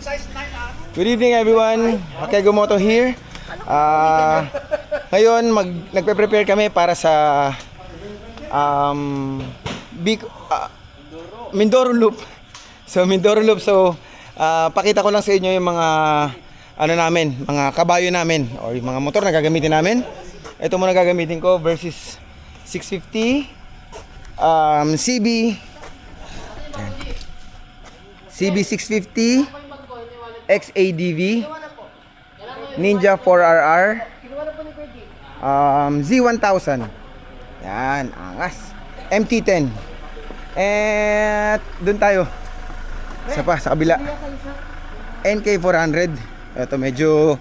Good evening everyone, Hakego Moto here. Ngayon nagpe-prepare kami para sa Mindoro Loop. So pakita ko lang sa inyo yung mga mga kabayo namin o yung mga motor na gagamitin namin. Ito muna gagamitin ko versus 650 CB 650 XADV Ninja 4RR Z1000. Yan, angas. MT10. At doon tayo. Isa pa sa kabila. NK400. Ito medyo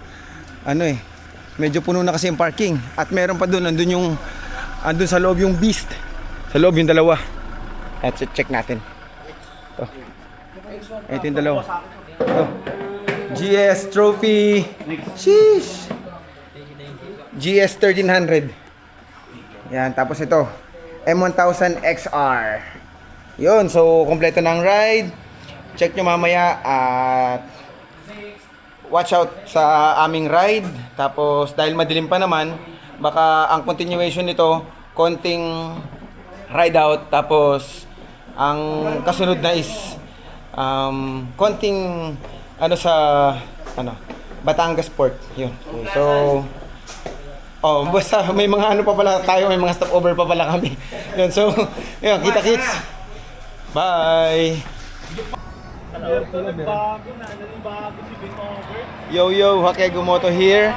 medyo puno na kasi yung parking. At meron pa doon, andun sa loob yung beast. Sa loob yung dalawa. At check natin. Ito yung dalawa. GS Trophy. Sheesh. GS 1300. Yan, tapos ito M1000 XR. Yun, so kompleto ng ride. Check nyo mamaya at watch out sa aming ride. Tapos dahil madilim pa naman, baka ang continuation nito konting ride out, tapos ang kasunod na is konting Batangas Port. Yun. Okay, so basta may mga pa pala tayo, may mga stopover pa pala kami. Yun, so yun, kita-kits. Bye. Yo, Hakego Moto here.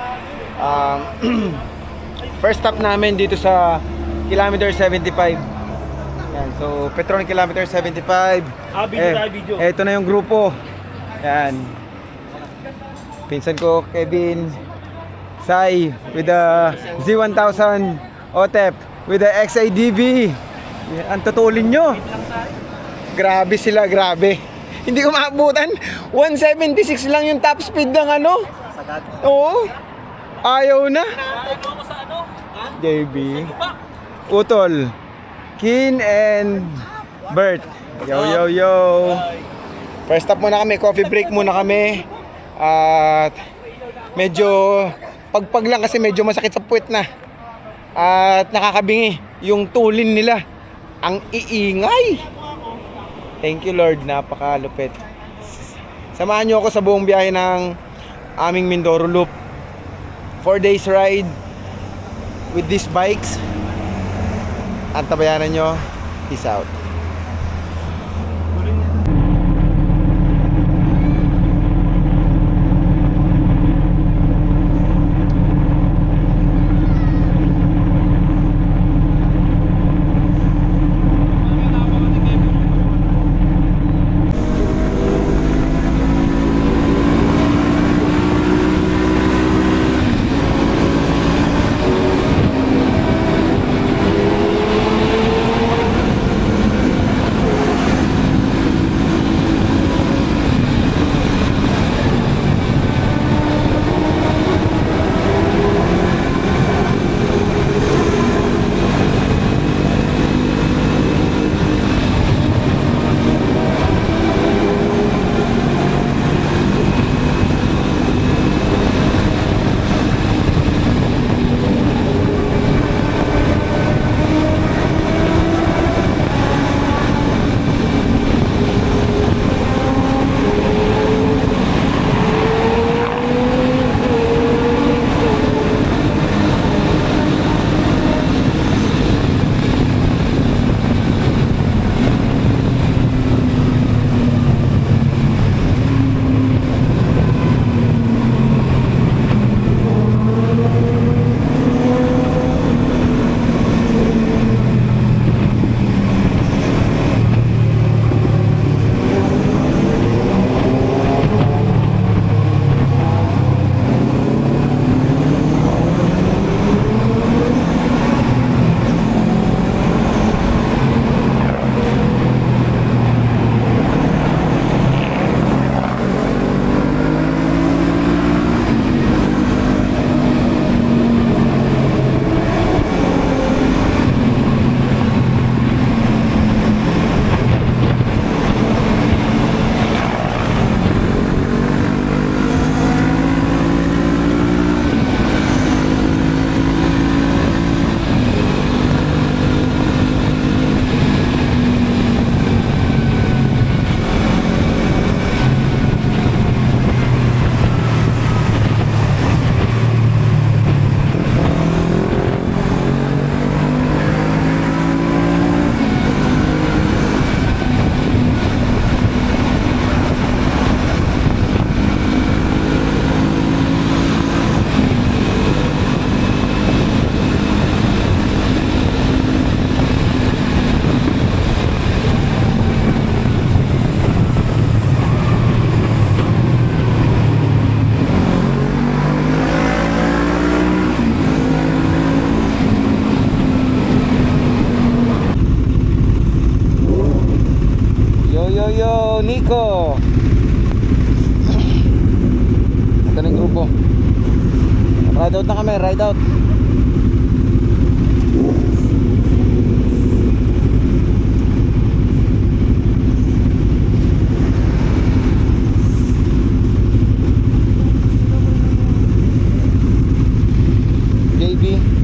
First stop namin dito sa kilometer 75. Yan, so Petron kilometer 75. Video. Ito na yung grupo. Yan. Pinsan ko, Kevin, Sai, with the Z1000 OTEP, with the XADV. Ang tutulin nyo. Grabe sila, grabe. Hindi ko maabutan. 176 lang yung top speed ng Oo. Ayaw na. JB. Utol. Kin and Bert. Yo. First stop muna kami, coffee break muna kami. At medyo pagpag lang kasi medyo masakit sa puwet na. At nakakabingi yung tulin nila. Ang iingay. Thank you Lord, napakalupit. Samahan nyo ako sa buong biyahe ng aming Mindoro Loop. 4 days ride with these bikes. At tabayanan nyo. Peace out. Ito na yung grupo. Ride out na kami, ride out. JB.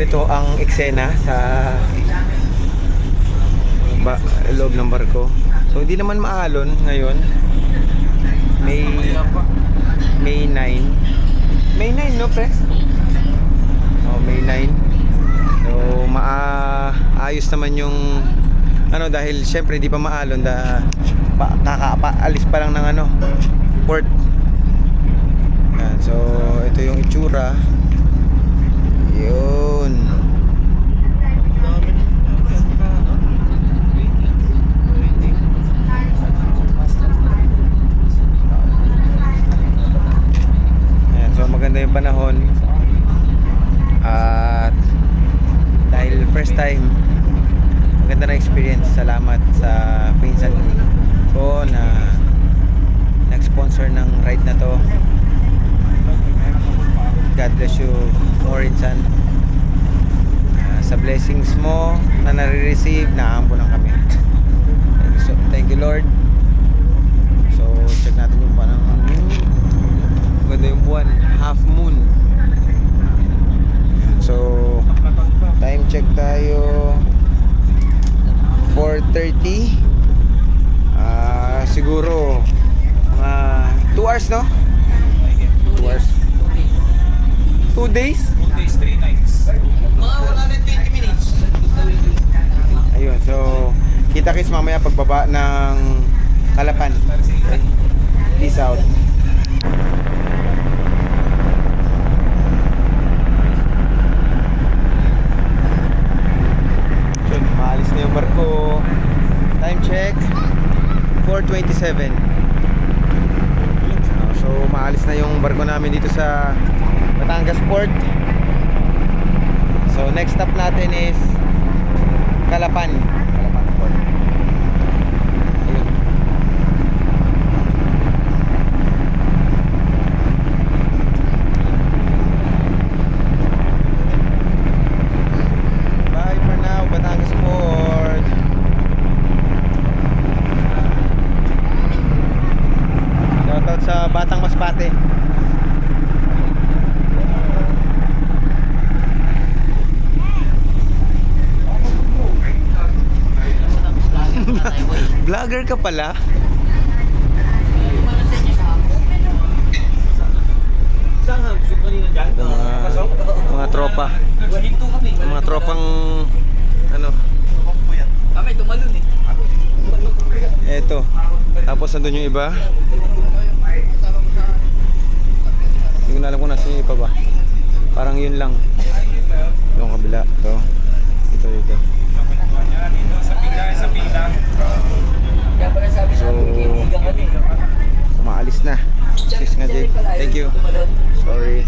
ganito ang eksena sa loob ng barko. So hindi naman maalon ngayon. May 9. May 9 no, pre? Oh, May 9. So maayos naman yung ano, dahil syempre hindi pa maalon, kakaalis pa lang ng ano, port. Yan, so ito yung itsura. Yun. Yan, so maganda yung panahon. At dahil first time, maganda na experience. Salamat sa pinsan ko na nag-sponsor ng ride na to. God bless you more, insan. Sa blessings mo na nare-receive, naampunan kami. So, thank you, Lord. So check natin yung panahon. Ganda yung buwan, half moon. So time check tayo, 4:30. Siguro mga 2 hours, no? 2 hours. 2 days? 2 days, 3 nights. Mga 120 minutes. Ayun, so kita-kits mamaya pagbaba ng Calapan. Okay. Peace out. So, maalis na yung barko. Time check, 4:27. So maalis na yung barko namin dito sa Batangas Port. So next stop natin is Calapan Port. Ayun. Bye for now, Batangas Port. Shoutout sa Batang Masbate. Vlogger ka pala? Mga tropa. Mga tropang ano? Kami tumalon eh. Eto. Tapos nandun yung iba. Hindi ko na alam kung nasa yung iba ba. Parang yun lang. Yung kabila. Ito. Ito. Sa pila. So, umaalis na. Excuse nga, Jake. Thank you. Sorry.